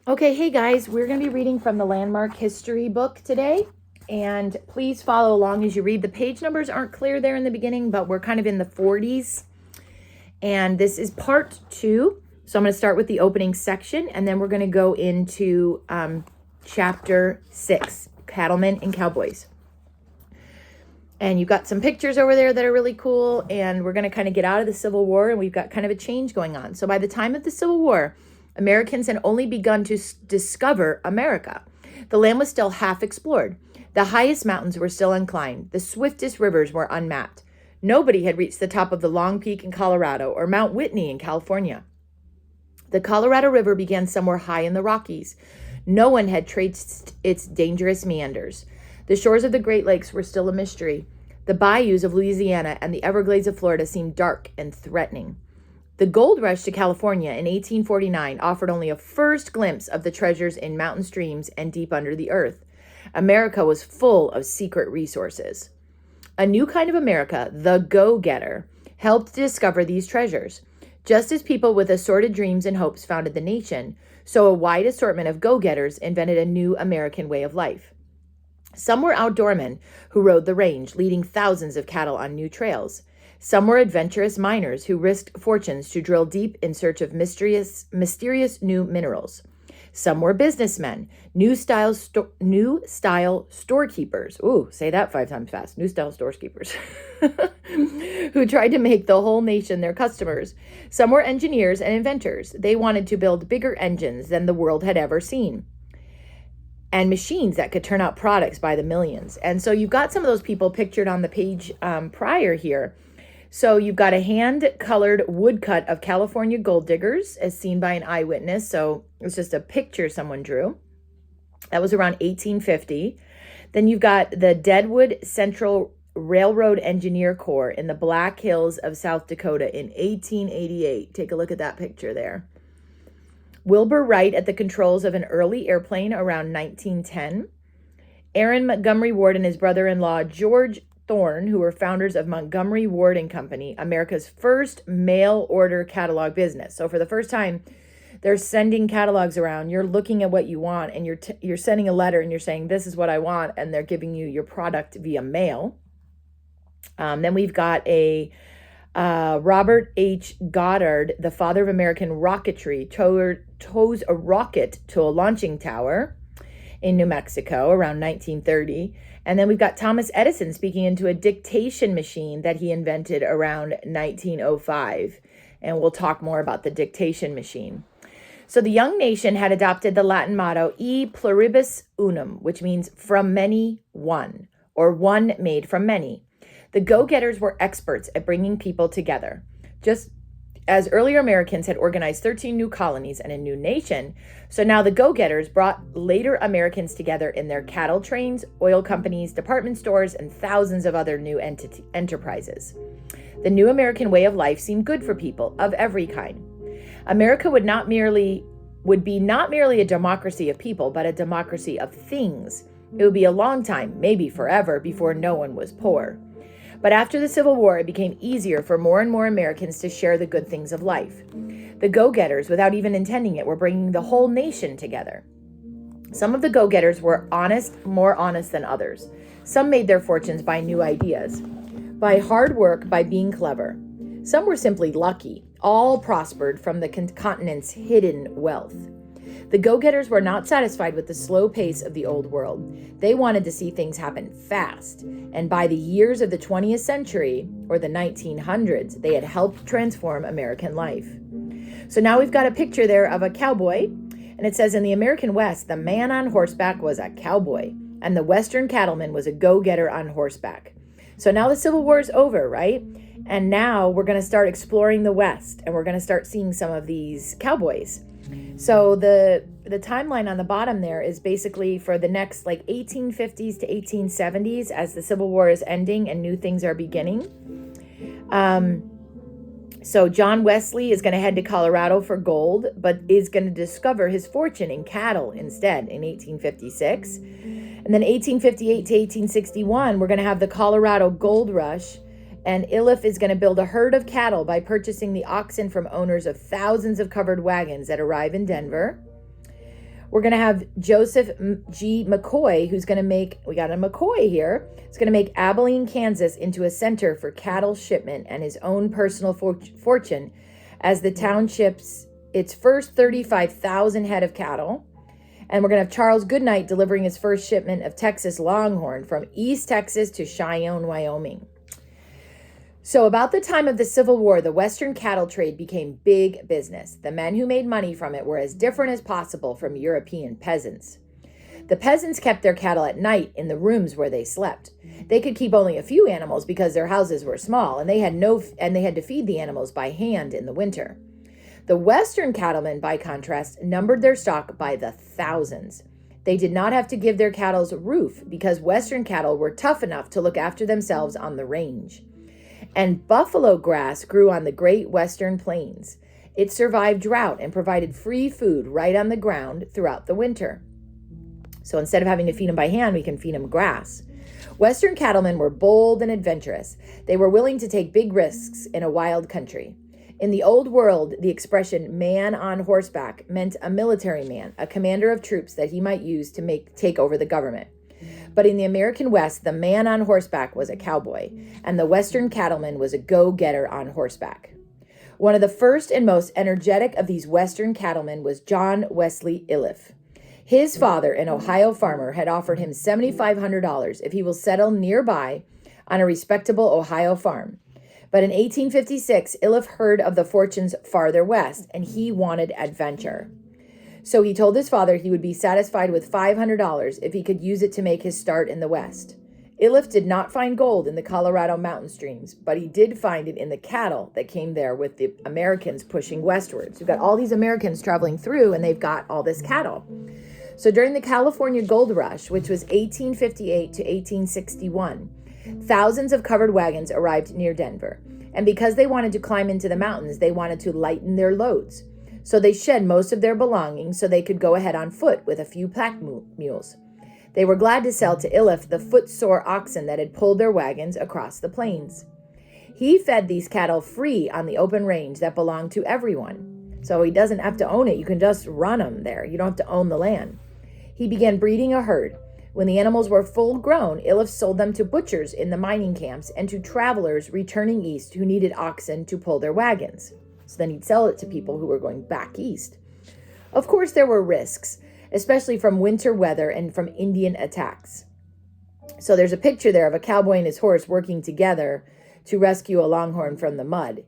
Okay, hey guys, we're going to be reading from the Landmark History book today. And please follow along as you read. The page numbers aren't clear there in the beginning, but we're kind of in the 40s. And this is part 2. So I'm going to start with the opening section, and then we're going to go into chapter 6, Cattlemen and Cowboys. And you've got some pictures over there that are really cool. And we're going to kind of get out of the Civil War, and we've got kind of a change going on. So by the time of the Civil War, Americans had only begun to discover America. The land was still half explored. The highest mountains were still unclimbed. The swiftest rivers were unmapped. Nobody had reached the top of the Long Peak in Colorado or Mount Whitney in California. The Colorado River began somewhere high in the Rockies. No one had traced its dangerous meanders. The shores of the Great Lakes were still a mystery. The bayous of Louisiana and the Everglades of Florida seemed dark and threatening. The gold rush to California in 1849 offered only a first glimpse of the treasures in mountain streams and deep under the earth. America was full of secret resources. A new kind of America, the go-getter, helped discover these treasures. Just as people with assorted dreams and hopes founded the nation, so a wide assortment of go-getters invented a new American way of life. Some were outdoormen who rode the range, leading thousands of cattle on new trails. Some were adventurous miners who risked fortunes to drill deep in search of mysterious new minerals. Some were businessmen, new style storekeepers. Ooh, say that 5 times fast. New style storekeepers, who tried to make the whole nation their customers. Some were engineers and inventors. They wanted to build bigger engines than the world had ever seen, and machines that could turn out products by the millions. And so you've got some of those people pictured on the page prior here. So you've got a hand-colored woodcut of California gold diggers as seen by an eyewitness. So it's just a picture someone drew. That was around 1850. Then you've got the Deadwood Central Railroad Engineer Corps in the Black Hills of South Dakota in 1888. Take a look at that picture there. Wilbur Wright at the controls of an early airplane around 1910. Aaron Montgomery Ward and his brother-in-law, George Thorne, who were founders of Montgomery Ward and Company, America's first mail-order catalog business. So for the first time, they're sending catalogs around. You're looking at what you want, and you're sending a letter, and you're saying, this is what I want, and they're giving you your product via mail. Then we've got a Robert H. Goddard, the father of American rocketry, tows a rocket to a launching tower in New Mexico around 1930. And then we've got Thomas Edison speaking into a dictation machine that he invented around 1905. And we'll talk more about the dictation machine. So the young nation had adopted the Latin motto, E pluribus unum, which means from many, one, or one made from many. The go-getters were experts at bringing people together. Just as earlier Americans had organized 13 new colonies and a new nation, so now the go-getters brought later Americans together in their cattle trains, oil companies, department stores, and thousands of other new enterprises. The new American way of life seemed good for people of every kind. America would be not merely a democracy of people, but a democracy of things. It would be a long time, maybe forever, before no one was poor. But after the Civil War, it became easier for more and more Americans to share the good things of life. The go-getters, without even intending it, were bringing the whole nation together. Some of the go-getters were more honest than others. Some made their fortunes by new ideas, by hard work, by being clever. Some were simply lucky. All prospered from the continent's hidden wealth. The go-getters were not satisfied with the slow pace of the old world. They wanted to see things happen fast. And by the years of the 20th century, or the 1900s, they had helped transform American life. So now we've got a picture there of a cowboy. And it says, in the American West, the man on horseback was a cowboy, and the Western cattleman was a go-getter on horseback. So now the Civil War is over, right? And now we're going to start exploring the West, and we're going to start seeing some of these cowboys. So the timeline on the bottom there is basically for the next 1850s to 1870s as the Civil War is ending and new things are beginning. So John Wesley is going to head to Colorado for gold, but is going to discover his fortune in cattle instead in 1856. And then 1858 to 1861, we're going to have the Colorado Gold Rush. And Iliff is going to build a herd of cattle by purchasing the oxen from owners of thousands of covered wagons that arrive in Denver. We're going to have Joseph G. McCoy, who's going to make, we got a McCoy here, is going to make Abilene, Kansas into a center for cattle shipment and his own personal fortune as the township's its first 35,000 head of cattle. And we're going to have Charles Goodnight delivering his first shipment of Texas Longhorn from East Texas to Cheyenne, Wyoming. So about the time of the Civil War, the Western cattle trade became big business. The men who made money from it were as different as possible from European peasants. The peasants kept their cattle at night in the rooms where they slept. They could keep only a few animals because their houses were small, and they had to feed the animals by hand in the winter. The Western cattlemen, by contrast, numbered their stock by the thousands. They did not have to give their cattle a roof because Western cattle were tough enough to look after themselves on the range. And buffalo grass grew on the great Western plains. It survived drought and provided free food right on the ground throughout the winter. So instead of having to feed them by hand, we can feed them grass. Western cattlemen were bold and adventurous. They were willing to take big risks in a wild country. In the old world, the expression man on horseback meant a military man, a commander of troops that he might use to take over the government. But in the American West, the man on horseback was a cowboy, and the Western cattleman was a go-getter on horseback. One of the first and most energetic of these Western cattlemen was John Wesley Iliff. His father, an Ohio farmer, had offered him $7,500 if he will settle nearby on a respectable Ohio farm. But in 1856, Iliff heard of the fortunes farther west, and he wanted adventure. So he told his father he would be satisfied with $500 if he could use it to make his start in the West. Iliff did not find gold in the Colorado mountain streams, but he did find it in the cattle that came there with the Americans pushing westwards. You've got all these Americans traveling through, and they've got all this cattle. So during the California Gold Rush, which was 1858 to 1861, thousands of covered wagons arrived near Denver. And because they wanted to climb into the mountains, they wanted to lighten their loads. So they shed most of their belongings so they could go ahead on foot with a few pack mules. They were glad to sell to Iliff the footsore oxen that had pulled their wagons across the plains. He fed these cattle free on the open range that belonged to everyone. So he doesn't have to own it. You can just run them there. You don't have to own the land. He began breeding a herd. When the animals were full grown, Iliff sold them to butchers in the mining camps and to travelers returning east who needed oxen to pull their wagons. So then he'd sell it to people who were going back east. Of course, there were risks, especially from winter weather and from Indian attacks. So there's a picture there of a cowboy and his horse working together to rescue a longhorn from the mud.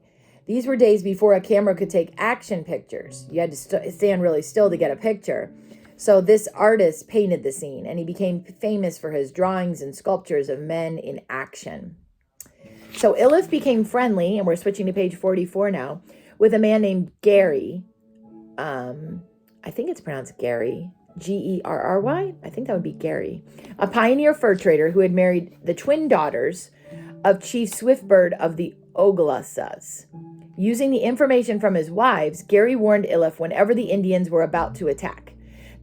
These were days before a camera could take action pictures. You had to stand really still to get a picture. So this artist painted the scene, and he became famous for his drawings and sculptures of men in action. So Iliff became friendly, and we're switching to page 44 now, with a man named Gary. I think it's pronounced Gary, Gerry. I think that would be Gary, a pioneer fur trader who had married the twin daughters of Chief Swiftbird of the Oglala's. Using the information from his wives, Gary warned Iliff whenever the Indians were about to attack.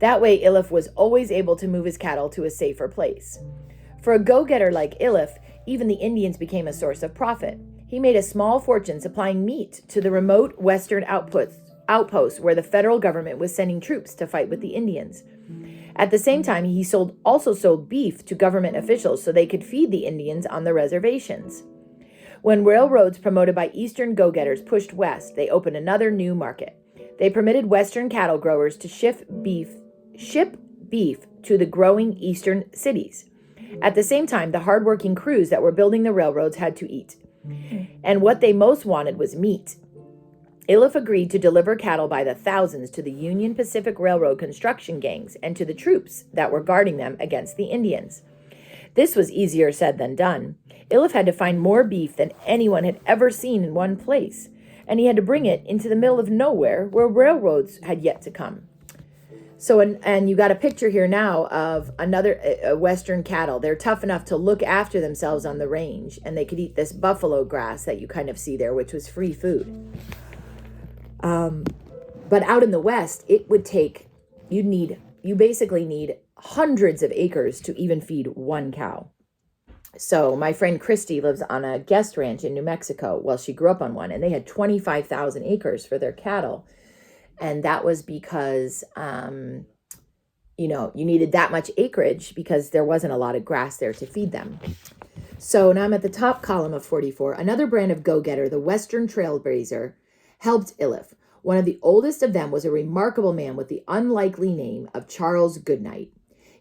That way, Iliff was always able to move his cattle to a safer place. For a go-getter like Iliff, even the Indians became a source of profit. He made a small fortune supplying meat to the remote western outposts where the federal government was sending troops to fight with the Indians. At the same time, he also sold beef to government officials so they could feed the Indians on the reservations. When railroads promoted by Eastern go-getters pushed west, they opened another new market. They permitted Western cattle growers to ship beef to the growing Eastern cities. At the same time, the hardworking crews that were building the railroads had to eat. And what they most wanted was meat. Iliff agreed to deliver cattle by the thousands to the Union Pacific Railroad construction gangs and to the troops that were guarding them against the Indians. This was easier said than done. Iliff had to find more beef than anyone had ever seen in one place, and he had to bring it into the middle of nowhere where railroads had yet to come. So, and you got a picture here now of another Western cattle. They're tough enough to look after themselves on the range, and they could eat this buffalo grass that you kind of see there, which was free food. But out in the West, it would take, you basically need hundreds of acres to even feed one cow. So my friend Christy lives on a guest ranch in New Mexico. Well, she grew up on one, and they had 25,000 acres for their cattle. And that was because you needed that much acreage because there wasn't a lot of grass there to feed them. So now I'm at the top column of 44. Another brand of go-getter, the Western Trailblazer, helped Iliff. One of the oldest of them was a remarkable man with the unlikely name of Charles Goodnight.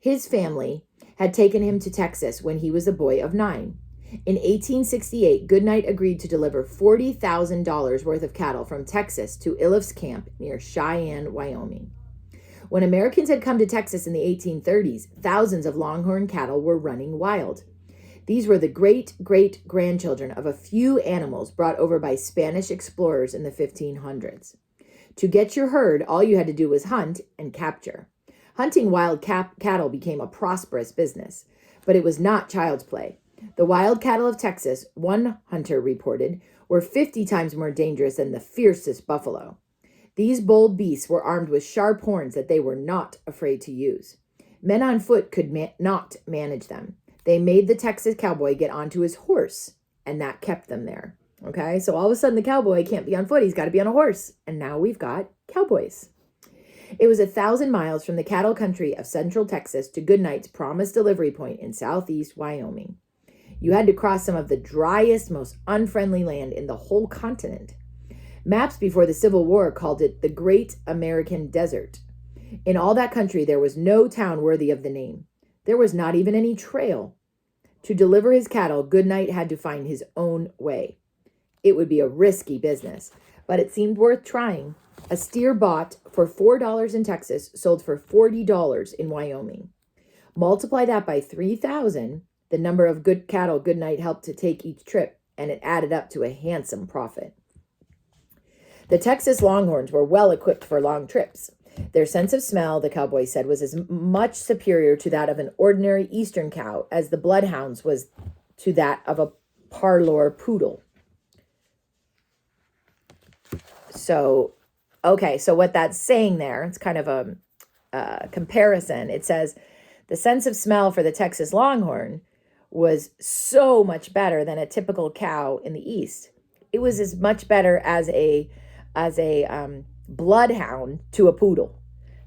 His family had taken him to Texas when he was a boy of 9. In 1868, Goodnight agreed to deliver $40,000 worth of cattle from Texas to Iliff's camp near Cheyenne, Wyoming. When Americans had come to Texas in the 1830s, thousands of longhorn cattle were running wild. These were the great-great-grandchildren of a few animals brought over by Spanish explorers in the 1500s. To get your herd, all you had to do was hunt and capture. Hunting wild cattle became a prosperous business, but it was not child's play. The wild cattle of Texas, one hunter reported, were 50 times more dangerous than the fiercest buffalo. These bold beasts were armed with sharp horns that they were not afraid to use. Men on foot could not manage them. They made the Texas cowboy get onto his horse, and that kept them there. Okay, so all of a sudden the cowboy can't be on foot. He's got to be on a horse. And now we've got cowboys. It was 1,000 miles from the cattle country of central Texas to Goodnight's promised delivery point in southeast Wyoming. You had to cross some of the driest, most unfriendly land in the whole continent. Maps before the Civil War called it the Great American Desert. In all that country, there was no town worthy of the name. There was not even any trail. To deliver his cattle, Goodnight had to find his own way. It would be a risky business, but it seemed worth trying. A steer bought for $4 in Texas sold for $40 in Wyoming. Multiply that by 3,000, the number of good cattle Goodnight helped to take each trip, and it added up to a handsome profit. The Texas Longhorns were well equipped for long trips. Their sense of smell, the cowboy said, was as much superior to that of an ordinary eastern cow as the bloodhound's was to that of a parlor poodle. So what that's saying there, it's kind of a comparison. It says the sense of smell for the Texas Longhorn was so much better than a typical cow in the East. It was as much better as a bloodhound to a poodle.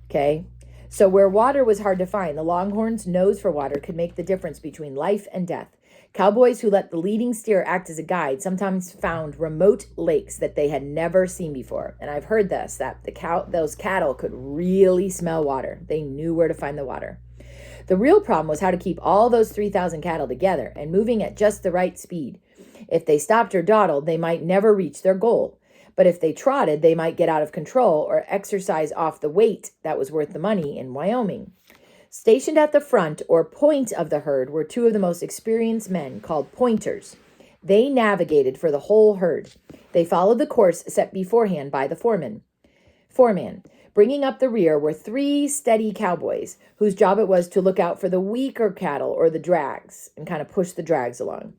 Okay. So where water was hard to find, the Longhorn's nose for water could make the difference between life and death. Cowboys who let the leading steer act as a guide sometimes found remote lakes that they had never seen before. And I've heard this, that those cattle could really smell water. They knew where to find the water. The real problem was how to keep all those 3,000 cattle together and moving at just the right speed. If they stopped or dawdled, they might never reach their goal. But if they trotted, they might get out of control or exercise off the weight that was worth the money in Wyoming. Stationed at the front or point of the herd were two of the most experienced men called pointers. They navigated for the whole herd. They followed the course set beforehand by the foreman. Bringing up the rear were 3 steady cowboys whose job it was to look out for the weaker cattle or the drags and kind of push the drags along.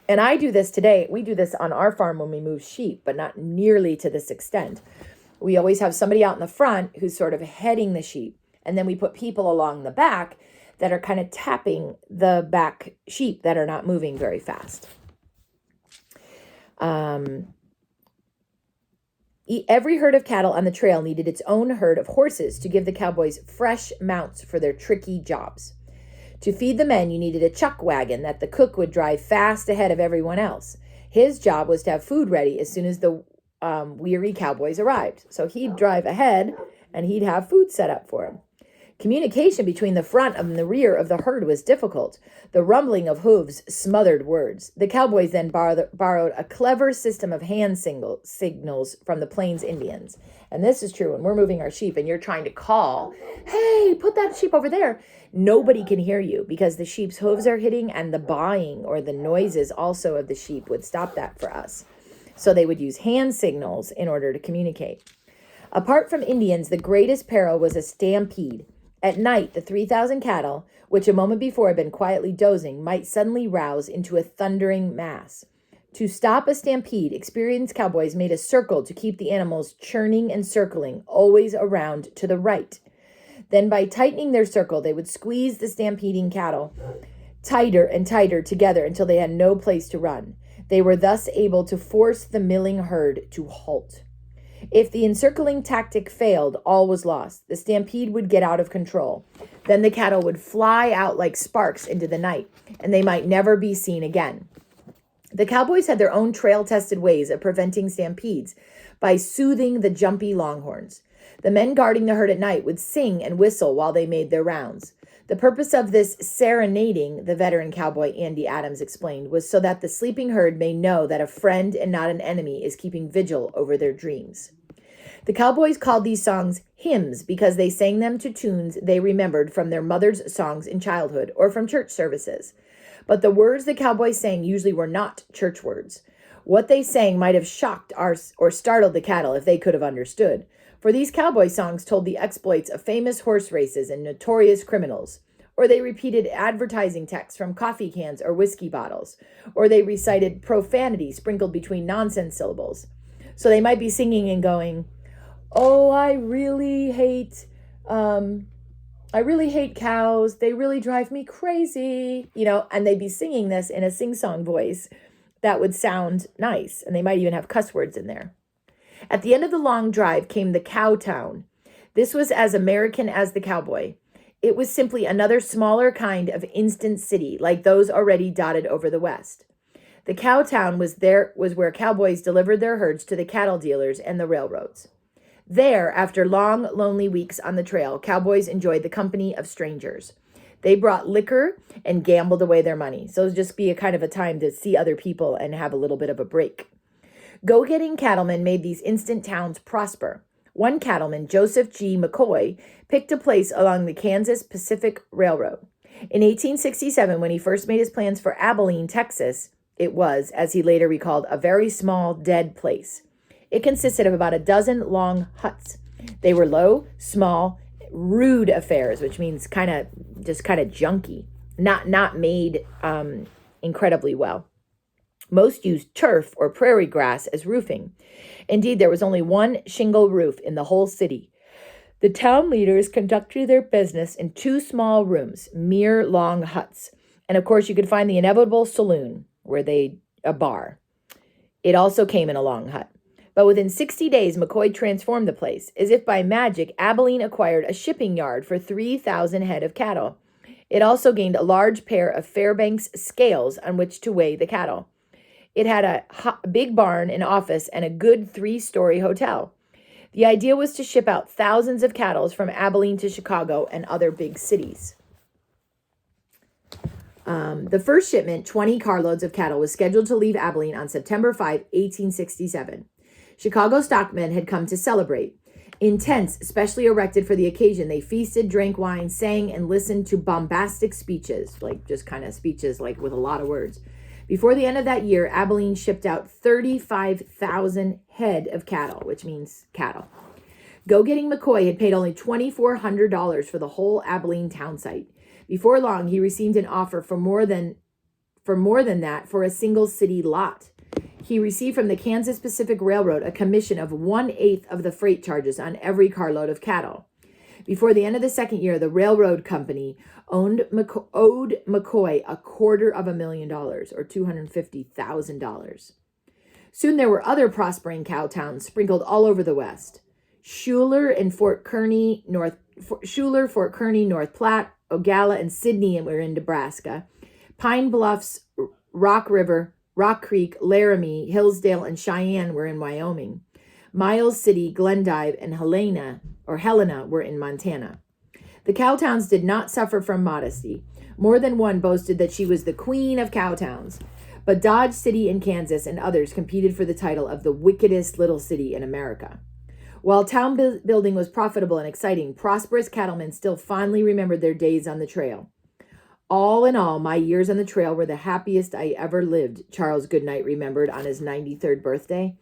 And I do this today. We do this on our farm when we move sheep, but not nearly to this extent. We always have somebody out in the front who's sort of heading the sheep. And then we put people along the back that are kind of tapping the back sheep that are not moving very fast. Every herd of cattle on the trail needed its own herd of horses to give the cowboys fresh mounts for their tricky jobs. To feed the men, you needed a chuck wagon that the cook would drive fast ahead of everyone else. His job was to have food ready as soon as the weary cowboys arrived. So he'd drive ahead and he'd have food set up for them. Communication between the front and the rear of the herd was difficult. The rumbling of hooves smothered words. The cowboys then borrowed a clever system of hand signals from the Plains Indians. And this is true when we're moving our sheep and you're trying to call, hey, put that sheep over there. Nobody can hear you because the sheep's hooves are hitting, and the baaing or the noises also of the sheep would stop that for us. So they would use hand signals in order to communicate. Apart from Indians, the greatest peril was a stampede. At night, the 3,000 cattle, which a moment before had been quietly dozing, might suddenly rouse into a thundering mass. To stop a stampede, experienced cowboys made a circle to keep the animals churning and circling, always around to the right. Then by tightening their circle, they would squeeze the stampeding cattle tighter and tighter together until they had no place to run. They were thus able to force the milling herd to halt. If the encircling tactic failed, all was lost. The stampede would get out of control. Then the cattle would fly out like sparks into the night, and they might never be seen again. The cowboys had their own trail-tested ways of preventing stampedes by soothing the jumpy longhorns. The men guarding the herd at night would sing and whistle while they made their rounds. The purpose of this serenading, the veteran cowboy Andy Adams explained, was so that the sleeping herd may know that a friend and not an enemy is keeping vigil over their dreams. The cowboys called these songs hymns because they sang them to tunes they remembered from their mother's songs in childhood or from church services. But the words the cowboys sang usually were not church words. What they sang might have shocked or startled the cattle if they could have understood. For these cowboy songs told the exploits of famous horse races and notorious criminals, or they repeated advertising texts from coffee cans or whiskey bottles, or they recited profanity sprinkled between nonsense syllables. So they might be singing and going, "Oh, I really hate cows. They really drive me crazy," and they'd be singing this in a sing-song voice that would sound nice, and they might even have cuss words in there. At the end of the long drive came the cow town. This was as American as the cowboy. It was simply another smaller kind of instant city, like those already dotted over the West. The cow town was where cowboys delivered their herds to the cattle dealers and the railroads. There, after long, lonely weeks on the trail, cowboys enjoyed the company of strangers. They brought liquor and gambled away their money. So it would just be a kind of a time to see other people and have a little bit of a break. Go-getting cattlemen made these instant towns prosper. One cattleman, Joseph G. McCoy, picked a place along the Kansas Pacific Railroad. In 1867, when he first made his plans for Abilene, Texas, it was, as he later recalled, a very small, dead place. It consisted of about a dozen long huts. They were low, small, rude affairs, which means kind of junky, not made incredibly well. Most used turf or prairie grass as roofing. Indeed, there was only one shingle roof in the whole city. The town leaders conducted their business in two small rooms, mere long huts. And of course, you could find the inevitable saloon, a bar. It also came in a long hut. But within 60 days, McCoy transformed the place. As if by magic, Abilene acquired a shipping yard for 3,000 head of cattle. It also gained a large pair of Fairbanks scales on which to weigh the cattle. It had a big barn, an office, and a good 3-story hotel. The idea was to ship out thousands of cattle from Abilene to Chicago and other big cities. The first shipment, 20 carloads of cattle, was scheduled to leave Abilene on September 5, 1867. Chicago stockmen had come to celebrate. In tents specially erected for the occasion, they feasted, drank wine, sang, and listened to bombastic speeches, speeches with a lot of words. Before the end of that year, Abilene shipped out 35,000 head of cattle, which means cattle. Go-getting McCoy had paid only $2,400 for the whole Abilene town site. Before long, he received an offer for more than that for a single city lot. He received from the Kansas Pacific Railroad a commission of 1/8 of the freight charges on every carload of cattle. Before the end of the second year, the railroad company owed McCoy $250,000 or $250,000. Soon there were other prospering cow towns sprinkled all over the West. Schuyler, Fort Kearny, North Platte, Ogalla, and Sidney were in Nebraska. Pine Bluffs, Rock River, Rock Creek, Laramie, Hillsdale, and Cheyenne were in Wyoming. Miles City, Glendive, and Helena were in Montana. The cowtowns did not suffer from modesty. More than one boasted that she was the queen of cowtowns. But Dodge City in Kansas and others competed for the title of the wickedest little city in America. While town building was profitable and exciting, prosperous cattlemen still fondly remembered their days on the trail. All in all, my years on the trail were the happiest I ever lived, Charles Goodnight remembered on his 93rd birthday.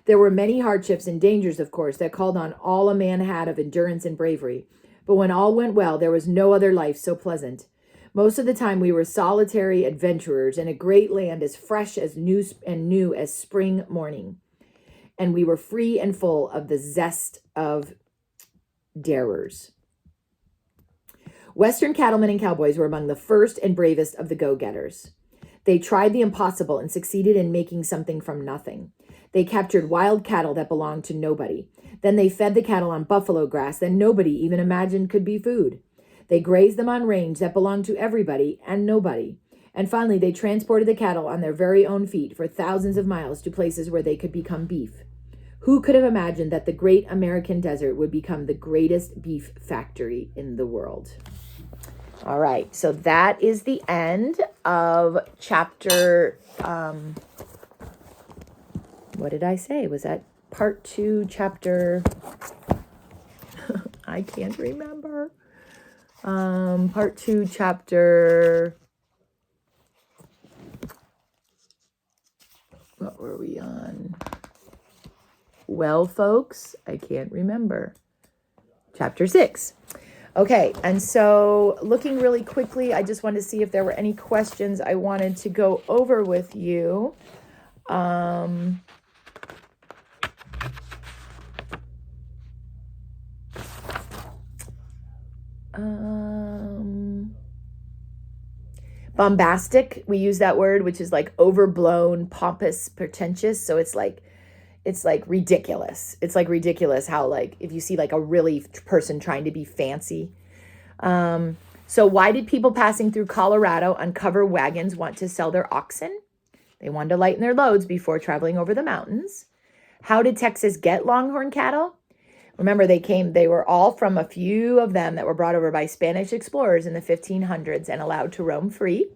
There were many hardships and dangers, of course, that called on all a man had of endurance and bravery. But when all went well, there was no other life so pleasant. Most of the time we were solitary adventurers in a great land as fresh as new as spring morning. And we were free and full of the zest of darers. Western cattlemen and cowboys were among the first and bravest of the go-getters. They tried the impossible and succeeded in making something from nothing. They captured wild cattle that belonged to nobody. Then they fed the cattle on buffalo grass that nobody even imagined could be food. They grazed them on range that belonged to everybody and nobody. And finally, they transported the cattle on their very own feet for thousands of miles to places where they could become beef. Who could have imagined that the great American desert would become the greatest beef factory in the world? All right, so that is the end of chapter, what did I say? Was that part 2, chapter, I can't remember. Part 2, chapter, what were we on? Well, folks, I can't remember. Chapter 6. Okay, and so looking really quickly, I just wanted to see if there were any questions I wanted to go over with you. Bombastic, we use that word, which is like overblown, pompous, pretentious. So it's like ridiculous. It's like ridiculous how, like, if you see like a really person trying to be fancy. So why did people passing through Colorado on covered wagons want to sell their oxen? They wanted to lighten their loads before traveling over the mountains. How did Texas get longhorn cattle? Remember, they were all from a few of them that were brought over by Spanish explorers in the 1500s and allowed to roam free.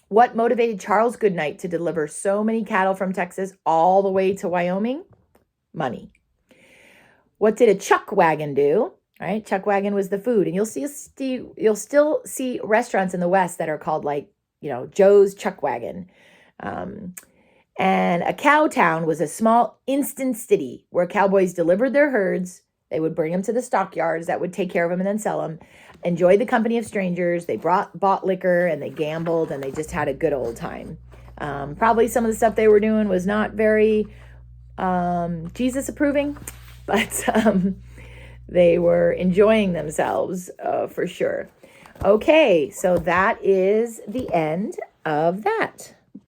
What motivated Charles Goodnight to deliver so many cattle from Texas all the way to Wyoming? Money. What did a chuck wagon do? Right? Chuck wagon was the food. And you'll still see restaurants in the West that are called, like, Joe's Chuck Wagon. And a cow town was a small instant city where cowboys delivered their herds. They would bring them to the stockyards that would take care of them and then sell them. Enjoy the company of strangers. They bought liquor and they gambled and they just had a good old time. Probably some of the stuff they were doing was not very Jesus approving, but they were enjoying themselves for sure. Okay, so that is the end of that.